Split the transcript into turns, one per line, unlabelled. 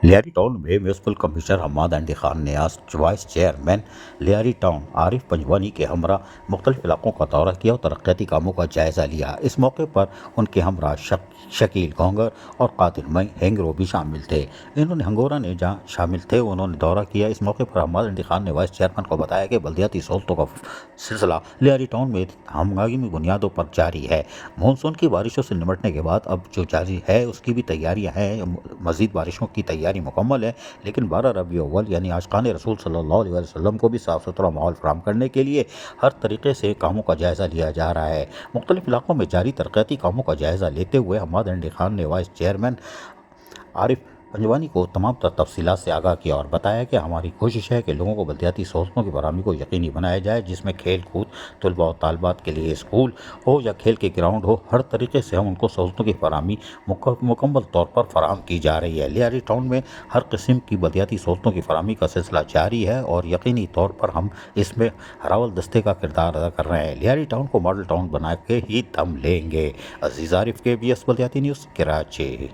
Lyari town میں municipal commissioner Hammad اندی خان نے آج وائس چیئرمین لیاری ٹاؤن عارف پنجوانی کے ہمراہ مختلف علاقوں کا دورہ کیا اور ترقیاتی کاموں کا جائزہ لیا۔ اس موقع پر ان کے ہمراہ شکیل گونگر اور قاتل مئی ہینگرو بھی شامل تھے۔ انہوں نے ہنگورہ نے جہاں شامل تھے انہوں نے دورہ کیا۔ اس موقع پر حماد اندی خان نے وائس چیئرمین کو بتایا کہ بلدیاتی سہولتوں کا سلسلہ لیاری ٹاؤن میں ہنگامی بنیادوں پر جاری ہے۔ مونسون کی بارشوں سے نمٹنے کے بعد اب جو جاری ہے اس کی بھی تیاریاں ہیں، مزید بارشوں کی تیاری مکمل ہے، لیکن 12 ربیع الاول یعنی عاشقان رسول صلی اللہ علیہ وسلم کو بھی صاف ستھرا ماحول فراہم کرنے کے لیے ہر طریقے سے کاموں کا جائزہ لیا جا رہا ہے۔ مختلف علاقوں میں جاری ترقیاتی کاموں کا جائزہ لیتے ہوئے حماد اندی خان نے وائس چیئرمین عارف پنجوانی کو تمام تر تفصیلات سے آگاہ کیا اور بتایا کہ ہماری کوشش ہے کہ لوگوں کو بلدیاتی سہولتوں کی فراہمی کو یقینی بنایا جائے، جس میں کھیل کود، طلباء و طالبات کے لیے اسکول ہو یا کھیل کے گراؤنڈ ہو، ہر طریقے سے ہم ان کو سہولتوں کی فراہمی مکمل طور پر فراہم کی جا رہی ہے۔ لیاری ٹاؤن میں ہر قسم کی بلدیاتی سہولتوں کی فراہمی کا سلسلہ جاری ہے اور یقینی طور پر ہم اس میں ہراول دستے کا کردار ادا کر رہے ہیں۔ لیاری ٹاؤن کو ماڈل ٹاؤن بنا کے ہی دم لیں گے۔ عزیز عارف، KBS بلدیاتی نیوز، کراچی۔